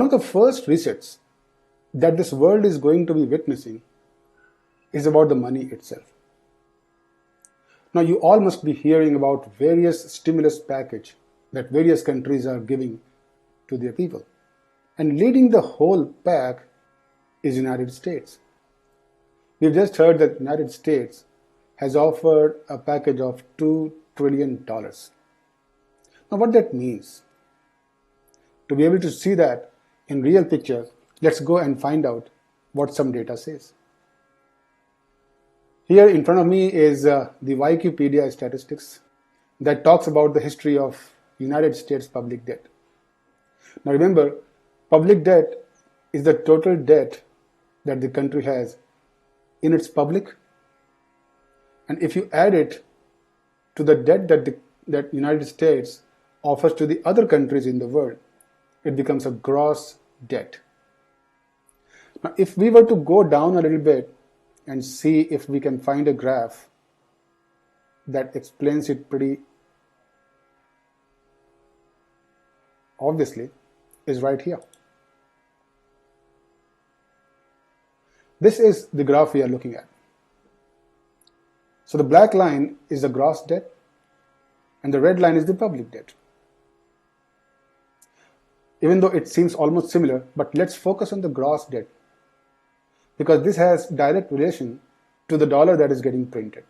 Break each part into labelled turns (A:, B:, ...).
A: One of the first resets that this world is going to be witnessing is about the money itself. Now, you all must be hearing about various stimulus package that various countries are giving to their people. And leading the whole pack is United States. We've just heard that United States has offered a package of $2 trillion. Now, what that means? To be able to see that in real picture, let's go and find out what some data says. Here in front of me is the Wikipedia statistics that talks about the history of United States public debt. Now remember, public debt is the total debt that the country has in its public, and if you add it to the debt that United States offers to the other countries in the world, it becomes a gross debt. Now, if we were to go down a little bit and see if we can find a graph that explains it pretty obviously, is right here. This is the graph we are looking at. So the black line is the gross debt and the red line is the public debt. Even though it seems almost similar, but let's focus on the gross debt because this has direct relation to the dollar that is getting printed.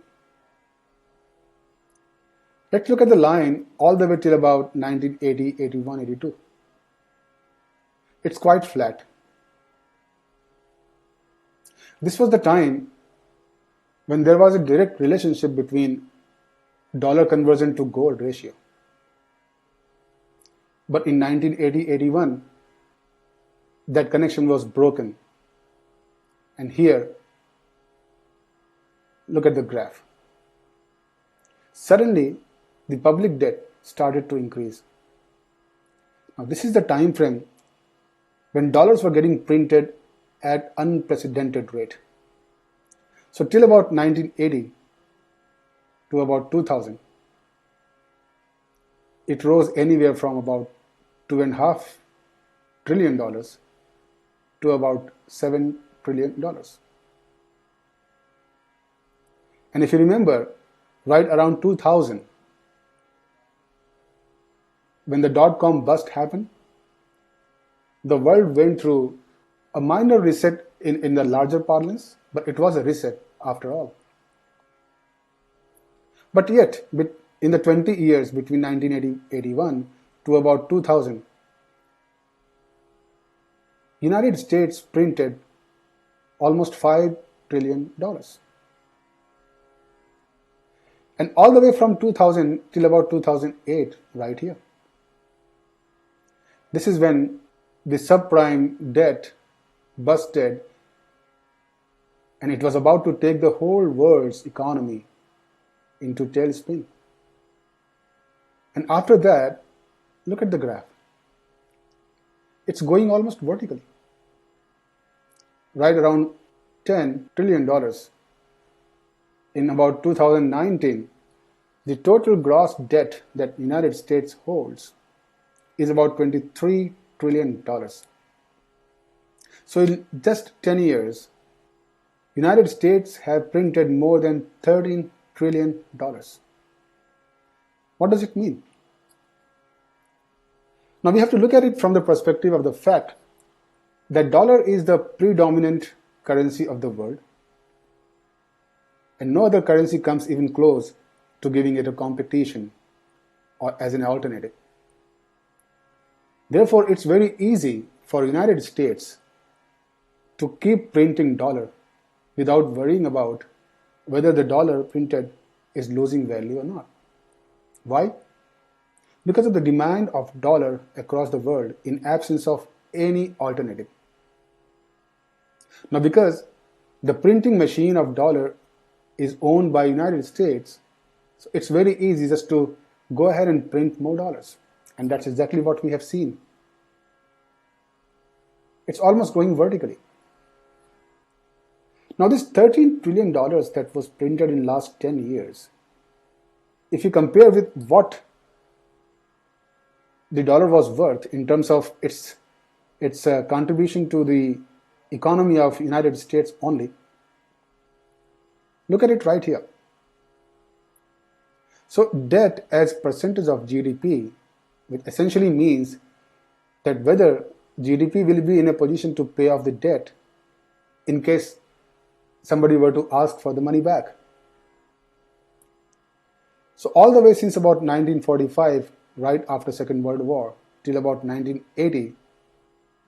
A: Let's look at the line all the way till about 1980, 81, 82. It's quite flat. This was the time when there was a direct relationship between dollar conversion to gold ratio. But in 1980-81, that connection was broken. And here, look at the graph. Suddenly, the public debt started to increase. Now, this is the time frame when dollars were getting printed at unprecedented rate. So till about 1980 to about 2000, it rose anywhere from about $2.5 trillion to about $7 trillion. And if you remember, right around 2000, when the dot-com bust happened, the world went through a minor reset in the larger parlance, but it was a reset after all. But yet, in the 20 years between 1981 to about 2000, United States printed almost $5 trillion. And all the way from 2000 till about 2008, right here. This is when the subprime debt busted and it was about to take the whole world's economy into tailspin. And after that, look at the graph. It's going almost vertically. Right around $10 trillion. In about 2019, the total gross debt that the United States holds is about $23 trillion. So in just 10 years, United States have printed more than $13 trillion. What does it mean? Now we have to look at it from the perspective of the fact that dollar is the predominant currency of the world and no other currency comes even close to giving it a competition or as an alternative. Therefore, it's very easy for United States to keep printing dollar without worrying about whether the dollar printed is losing value or not. Why? Because of the demand of dollar across the world in absence of any alternative. Now, because the printing machine of dollar is owned by United States, so it's very easy just to go ahead and print more dollars. And that's exactly what we have seen. It's almost going vertically. Now this $13 trillion that was printed in last 10 years, if you compare with what the dollar was worth in terms of its its contribution to the economy of United States only. Look at it right here. So debt as percentage of GDP, which essentially means that whether GDP will be in a position to pay off the debt in case somebody were to ask for the money back. So all the way since about 1945, right after Second World War, till about 1980,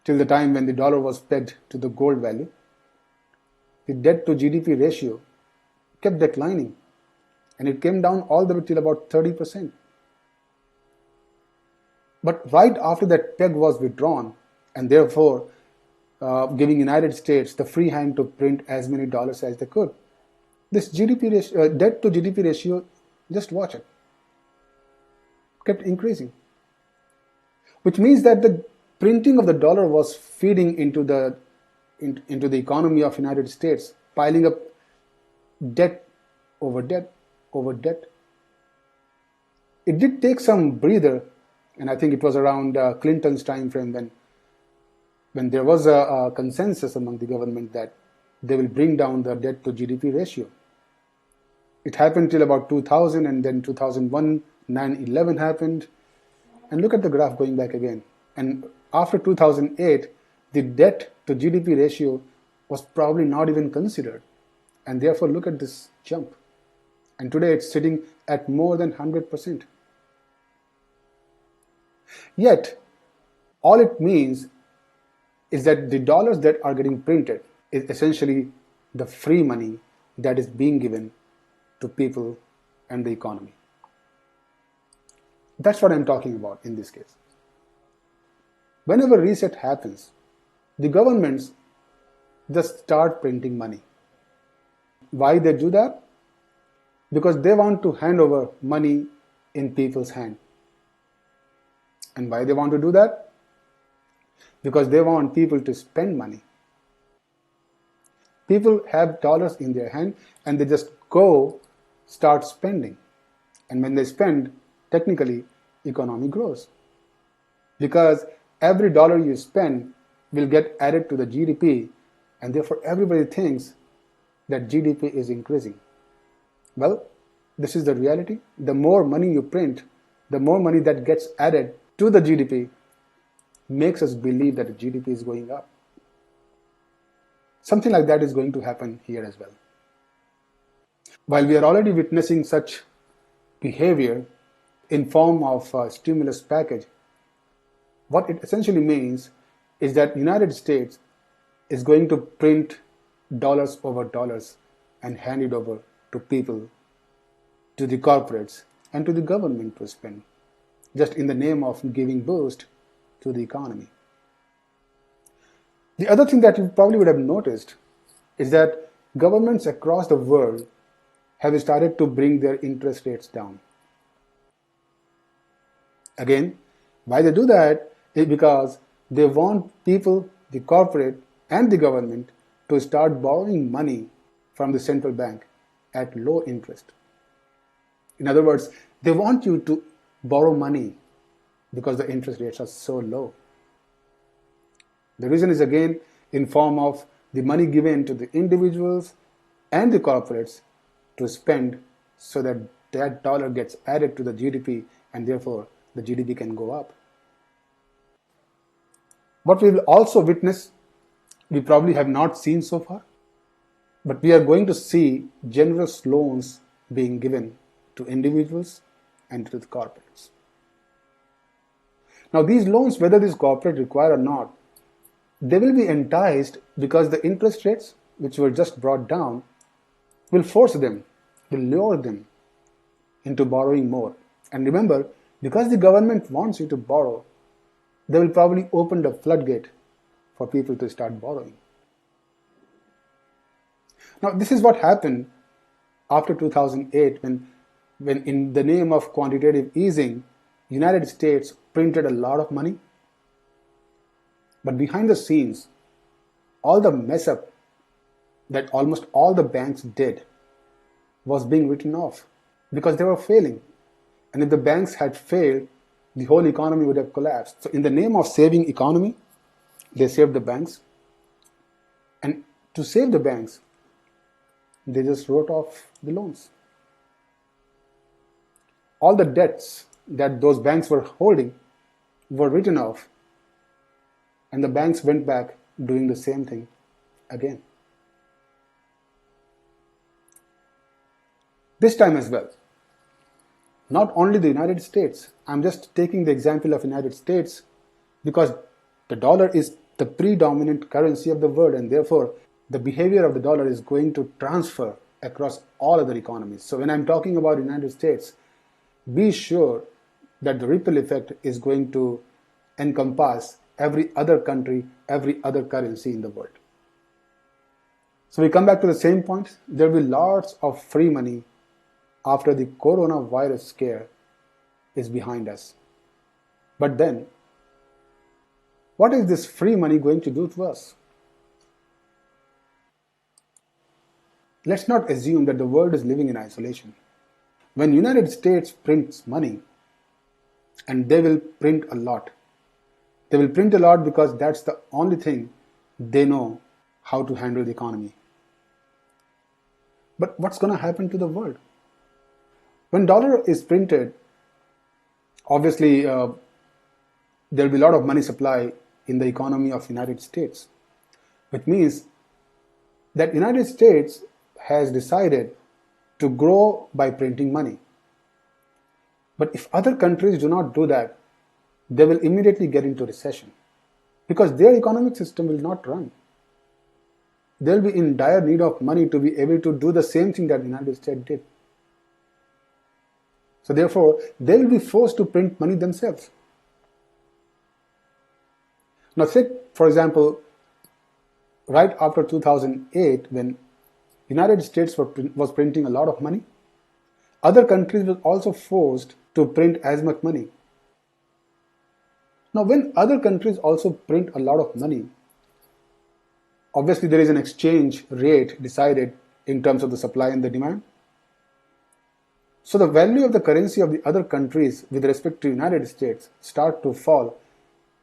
A: till the time when the dollar was pegged to the gold value, the debt to GDP ratio kept declining, and it came down all the way till about 30%. But right after that peg was withdrawn, and therefore giving United States the free hand to print as many dollars as they could, this debt to GDP ratio, just watch it, kept increasing, which means that the printing of the dollar was feeding into the economy of United States, piling up debt over debt over debt. It did take some breather, and I think it was around Clinton's time frame when there was a consensus among the government that they will bring down the debt to GDP ratio. It happened till about 2000, and then 2001, 9/11 happened. And look at the graph going back again. And after 2008, the debt to GDP ratio was probably not even considered. And therefore, look at this jump. And today it's sitting at more than 100%. Yet, all it means is that the dollars that are getting printed is essentially the free money that is being given to people and the economy. That's what I'm talking about in this case. Whenever reset happens, the governments just start printing money. Why they do that? Because they want to hand over money in people's hand. And why they want to do that? Because they want people to spend money. People have dollars in their hand and they just go start spending. And when they spend, technically, economy grows. Because every dollar you spend will get added to the GDP, and therefore everybody thinks that GDP is increasing. Well, this is the reality. The more money you print, the more money that gets added to the GDP makes us believe that the GDP is going up. Something like that is going to happen here as well. While we are already witnessing such behavior in form of a stimulus package, what it essentially means is that United States is going to print dollars over dollars and hand it over to people, to the corporates, and to the government to spend, just in the name of giving boost to the economy. The other thing that you probably would have noticed is that governments across the world have started to bring their interest rates down. Again, why they do that is because they want people, the corporate and the government, to start borrowing money from the central bank at low interest. In other words, they want you to borrow money because the interest rates are so low. The reason is again in form of the money given to the individuals and the corporates to spend so that that dollar gets added to the GDP and therefore the GDP can go up. What we will also witness, we probably have not seen so far, but we are going to see generous loans being given to individuals and to the corporates. Now these loans, whether this corporate require or not, they will be enticed because the interest rates which were just brought down will force them, will lure them into borrowing more. And remember, because the government wants you to borrow, they will probably open the floodgate for people to start borrowing. Now this is what happened after 2008 when in the name of quantitative easing, United States printed a lot of money. But behind the scenes, all the mess up that almost all the banks did was being written off because they were failing. And if the banks had failed, the whole economy would have collapsed. So in the name of saving economy, They saved the banks, and to save the banks, they just wrote off the loans. All the debts that those banks were holding were written off, and the banks went back doing the same thing again. This time as well, not only the United States, I'm just taking the example of United States because the dollar is the predominant currency of the world, and therefore the behavior of the dollar is going to transfer across all other economies. So when I'm talking about United States, be sure that the ripple effect is going to encompass every other country, every other currency in the world. So we come back to the same point. There will be lots of free money after the coronavirus scare is behind us. But then, what is this free money going to do to us? Let's not assume that the world is living in isolation. When United States prints money, and they will print a lot, they will print a lot because that's the only thing they know how to handle the economy. But what's going to happen to the world? When dollar is printed, obviously there will be a lot of money supply in the economy of United States, which means that United States has decided to grow by printing money. But if other countries do not do that, they will immediately get into recession because their economic system will not run. They'll be in dire need of money to be able to do the same thing that the United States did. So therefore, they will be forced to print money themselves. Now, say, for example, right after 2008, when United States was printing a lot of money, other countries were also forced to print as much money. Now, when other countries also print a lot of money, obviously there is an exchange rate decided in terms of the supply and the demand. So the value of the currency of the other countries with respect to United States start to fall.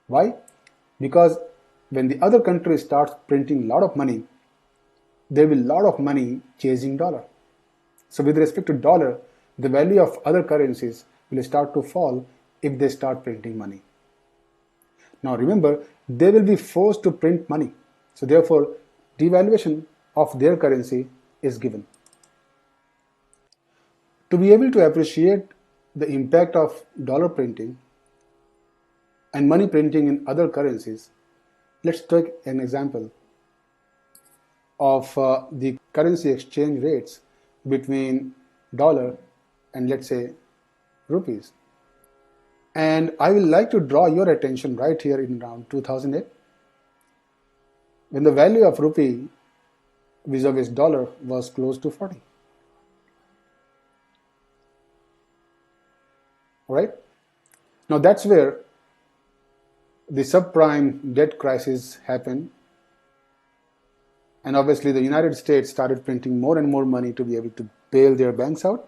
A: Why? Because when the other country starts printing a lot of money, there will be a lot of money chasing dollar. So with respect to dollar, the value of other currencies will start to fall if they start printing money. Now remember, they will be forced to print money. So therefore, devaluation of their currency is given. To be able to appreciate the impact of dollar printing and money printing in other currencies, let's take an example of the currency exchange rates between dollar and, let's say, rupees. And I will like to draw your attention right here in around 2008, when the value of rupee vis-a-vis dollar was close to 40. Right? Now that's where the subprime debt crisis happened, and obviously the United States started printing more and more money to be able to bail their banks out.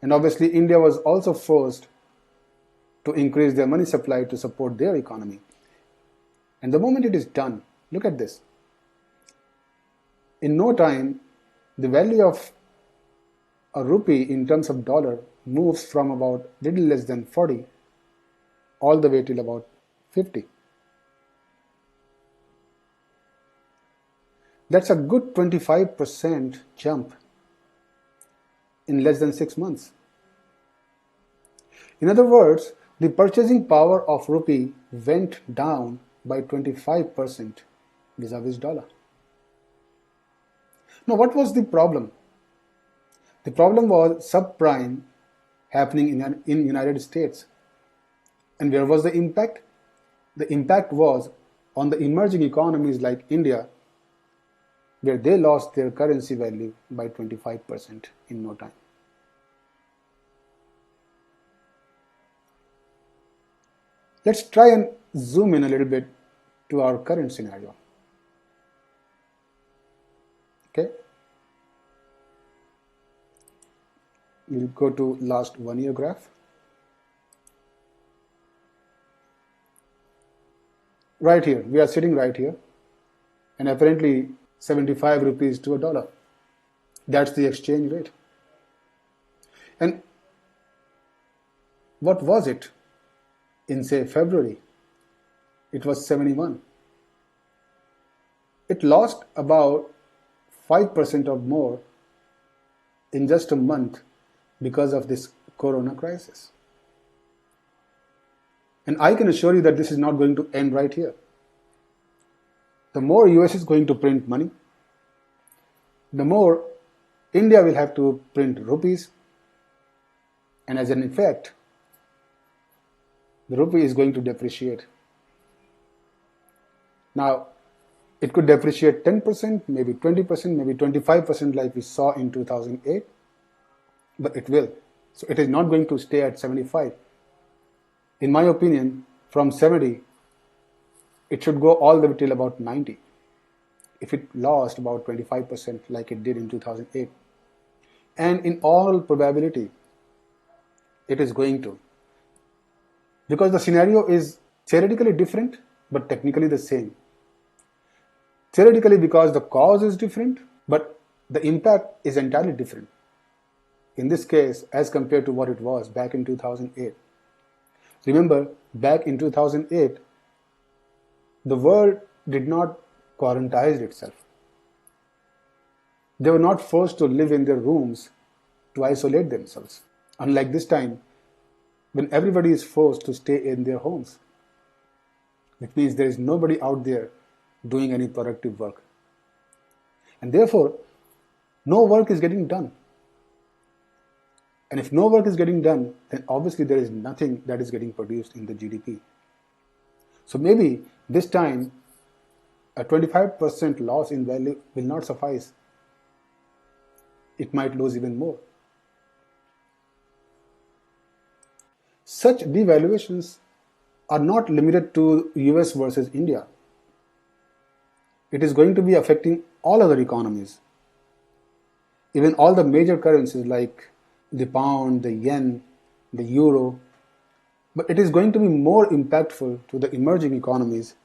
A: And obviously India was also forced to increase their money supply to support their economy. And the moment it is done, look at this. In no time, the value of a rupee in terms of dollar moves from about little less than 40 all the way till about 50. That's a good 25% jump in less than 6 months. In other words, the purchasing power of rupee went down by 25% vis-a-vis dollar. Now, what was the problem? The problem was subprime happening in United States. And where was the impact? The impact was on the emerging economies like India, where they lost their currency value by 25% in no time. Let's try and zoom in a little bit to our current scenario. Okay? We'll go to last 1 year graph. right here. We are sitting right here, and apparently 75 rupees to a dollar. That's the exchange rate. And what was it in, say, February? It was 71. It lost about 5% or more in just a month because of this corona crisis. And I can assure you that this is not going to end right here. The more US is going to print money, the more India will have to print rupees, and as an effect, the rupee is going to depreciate. Now, it could depreciate 10%, maybe 20%, maybe 25% like we saw in 2008, but it will. So it is not going to stay at 75. In my opinion, from 70, it should go all the way till about 90 if it lost about 25% like it did in 2008. And in all probability, it is going to. Because the scenario is theoretically different, but technically the same. Theoretically because the cause is different, but the impact is entirely different. In this case, as compared to what it was back in 2008. Remember, back in 2008, the world did not quarantine itself. They were not forced to live in their rooms to isolate themselves. Unlike this time, when everybody is forced to stay in their homes. Which means there is nobody out there doing any productive work. And therefore, no work is getting done. And if no work is getting done, then obviously there is nothing that is getting produced in the GDP. So maybe this time, a 25% loss in value will not suffice. It might lose even more. Such devaluations are not limited to US versus India. It is going to be affecting all other economies. Even all the major currencies like the pound, the yen, the euro. But it is going to be more impactful to the emerging economies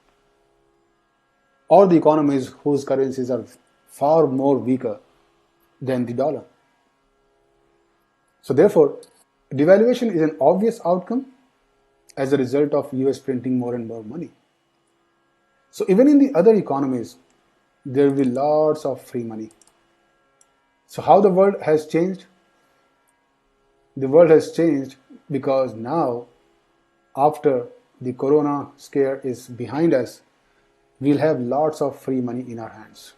A: or the economies whose currencies are far more weaker than the dollar. So therefore, devaluation is an obvious outcome as a result of US printing more and more money. So even in the other economies, there will be lots of free money. So how the world has changed? The world has changed because now, after the corona scare is behind us, we'll have lots of free money in our hands.